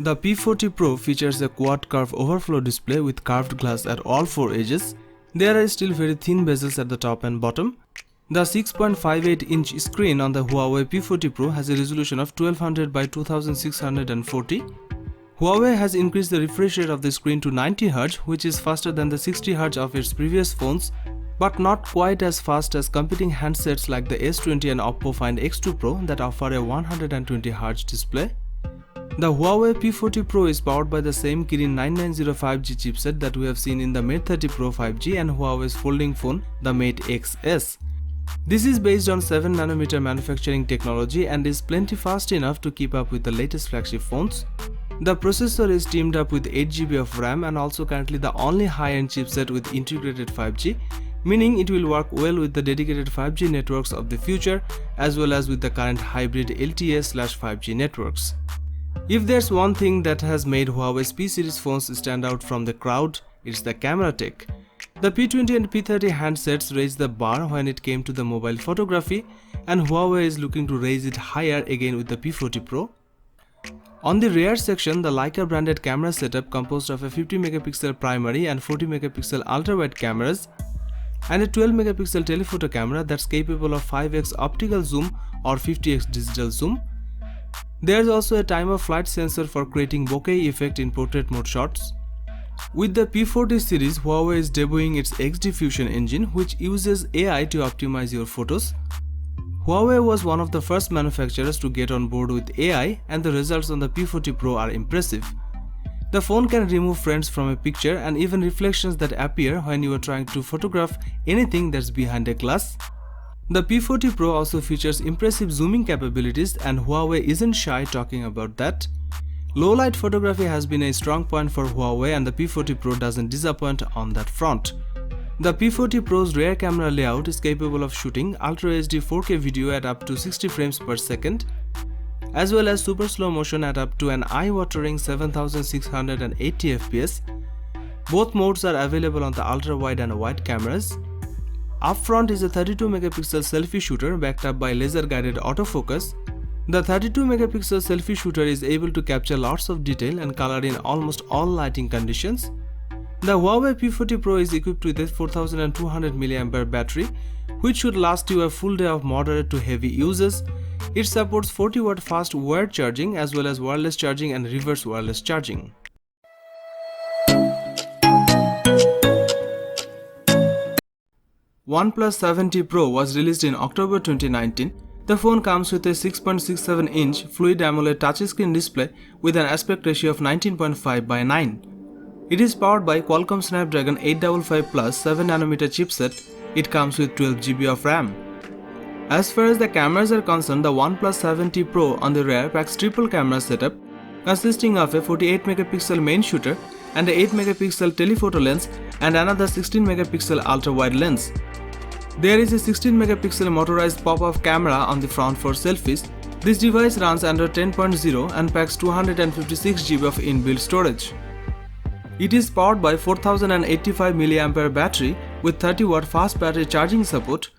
The P40 Pro features a quad curve overflow display with curved glass at all four edges. There are still very thin bezels at the top and bottom. The 6.58-inch screen on the Huawei P40 Pro has a resolution of 1200 by 2640. Huawei has increased the refresh rate of the screen to 90 Hz, which is faster than the 60 Hz of its previous phones, but not quite as fast as competing handsets like the S20 and Oppo Find X2 Pro that offer a 120 Hz display. The Huawei P40 Pro is powered by the same Kirin 9905G chipset that we have seen in the Mate 30 Pro 5G and Huawei's folding phone, the Mate XS. This is based on 7nm manufacturing technology and is plenty fast enough to keep up with the latest flagship phones. The processor is teamed up with 8GB of RAM and also currently the only high-end chipset with integrated 5G, meaning it will work well with the dedicated 5G networks of the future as well as with the current hybrid LTE/5G networks. If there's one thing that has made Huawei's P-series phones stand out from the crowd, it's the camera tech. The P20 and P30 handsets raised the bar when it came to the mobile photography, and Huawei is looking to raise it higher again with the P40 Pro. On the rear section, the Leica branded camera setup composed of a 50MP primary and 40MP ultra-wide cameras and a 12MP telephoto camera that's capable of 5x optical zoom or 50x digital zoom. There's also a time of flight sensor for creating bokeh effect in portrait mode shots. With the P40 series, Huawei is debuting its XD Fusion engine, which uses AI to optimize your photos. Huawei was one of the first manufacturers to get on board with AI, and the results on the P40 Pro are impressive. The phone can remove friends from a picture and even reflections that appear when you are trying to photograph anything that's behind a glass. The P40 Pro also features impressive zooming capabilities, and Huawei isn't shy talking about that. Low-light photography has been a strong point for Huawei, and the P40 Pro doesn't disappoint on that front. The P40 Pro's rear camera layout is capable of shooting Ultra HD 4K video at up to 60 frames per second, as well as super slow motion at up to an eye-watering 7680 fps. Both modes are available on the ultra-wide and wide cameras. Up front is a 32MP selfie shooter backed up by laser-guided autofocus. The 32MP selfie shooter is able to capture lots of detail and color in almost all lighting conditions. The Huawei P40 Pro is equipped with a 4200 mAh battery, which should last you a full day of moderate to heavy uses. It supports 40W fast wired charging as well as wireless charging and reverse wireless charging. ONEPLUS 70 Pro was released in October 2019. The phone comes with a 6.67-inch Fluid AMOLED touchscreen display with an aspect ratio of 19.5:9. It is powered by Qualcomm Snapdragon 855 Plus 7nm chipset. It comes with 12GB of RAM. As far as the cameras are concerned, the ONEPLUS 70 Pro on the rear packs triple camera setup consisting of a 48MP main shooter and a 8MP telephoto lens and another 16MP ultra-wide lens. There is a 16MP motorized pop-off camera on the front for selfies. This device runs under 10.0 and packs 256GB of inbuilt storage. It is powered by 4085 mAh battery with 30W fast battery charging support.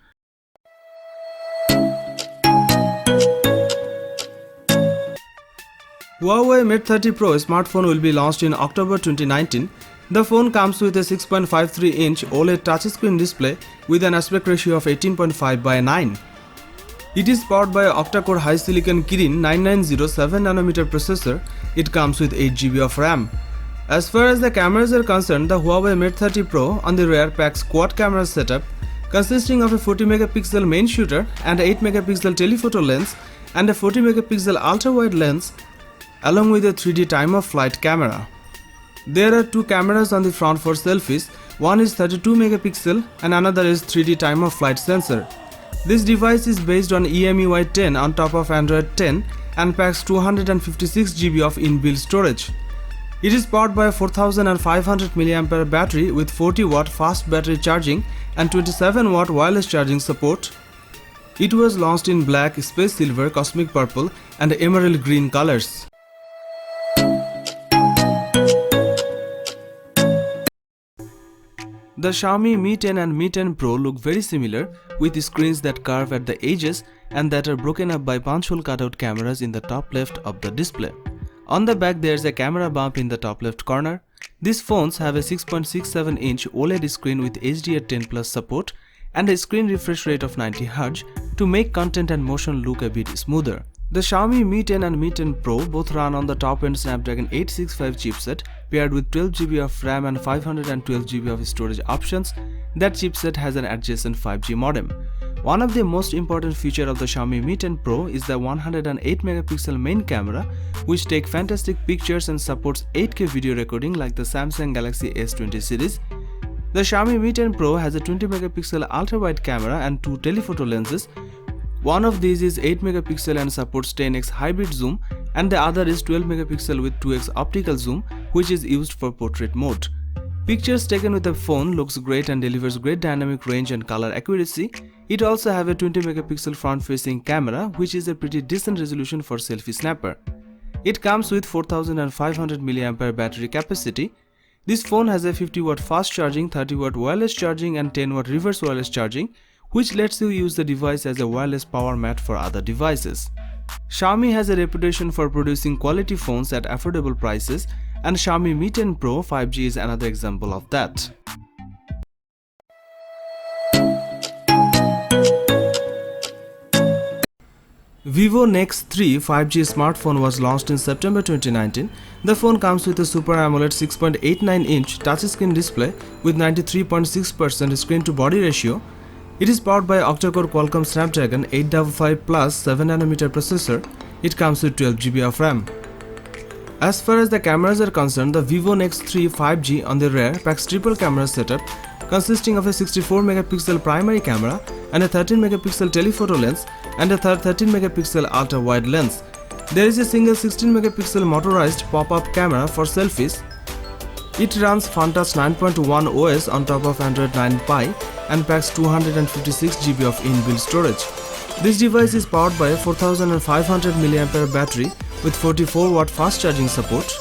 Huawei Mate 30 Pro smartphone will be launched in October 2019. The phone comes with a 6.53-inch OLED touchscreen display with an aspect ratio of 18.5:9. It is powered by an octa-core high-silicon Kirin 9907nm processor. It comes with 8GB of RAM. As far as the cameras are concerned, the Huawei Mate 30 Pro on the rear packs quad camera setup consisting of a 40MP main shooter and an 8MP telephoto lens and a 40MP ultra-wide lens along with a 3D time-of-flight camera. There are two cameras on the front for selfies. One is 32MP and another is 3D time-of-flight sensor. This device is based on EMUI 10 on top of Android 10 and packs 256GB of inbuilt storage. It is powered by a 4500 mAh battery with 40W fast battery charging and 27W wireless charging support. It was launched in black, space silver, cosmic purple and emerald green colors. The Xiaomi Mi 10 and Mi 10 Pro look very similar, with screens that curve at the edges and that are broken up by punch hole cutout cameras in the top left of the display. On the back there is a camera bump in the top left corner. These phones have a 6.67-inch OLED screen with HDR10+ support and a screen refresh rate of 90Hz to make content and motion look a bit smoother. The Xiaomi Mi 10 and Mi 10 Pro both run on the top-end Snapdragon 865 chipset paired with 12GB of RAM and 512GB of storage options. That chipset has an adjacent 5G modem. One of the most important features of the Xiaomi Mi 10 Pro is the 108MP main camera, which takes fantastic pictures and supports 8K video recording like the Samsung Galaxy S20 series. The Xiaomi Mi 10 Pro has a 20MP ultra-wide camera and 2 telephoto lenses. One of these is 8MP and supports 10x hybrid zoom, and the other is 12MP with 2x optical zoom, which is used for portrait mode. Pictures taken with the phone looks great and delivers great dynamic range and color accuracy. It also have a 20MP front-facing camera, which is a pretty decent resolution for selfie snapper. It comes with 4500mAh battery capacity. This phone has a 50W fast charging, 30W wireless charging and 10W reverse wireless charging, which lets you use the device as a wireless power mat for other devices. Xiaomi has a reputation for producing quality phones at affordable prices, and Xiaomi Mi 10 Pro 5G is another example of that. Vivo Nex 3 5G smartphone was launched in September 2019. The phone comes with a Super AMOLED 6.89-inch touchscreen display with 93.6% screen-to-body ratio. It is powered by octa-core Qualcomm Snapdragon 855 Plus 7nm processor. It comes with 12GB of RAM. As far as the cameras are concerned, the Vivo Nex 3 5G on the rear packs triple camera setup consisting of a 64MP primary camera and a 13MP telephoto lens and a third 13MP ultra-wide lens. There is a single 16MP motorized pop-up camera for selfies. It runs Funtouch 9.1 OS on top of Android 9 Pie and packs 256GB of inbuilt storage. This device is powered by a 4500mAh battery with 44W fast charging support.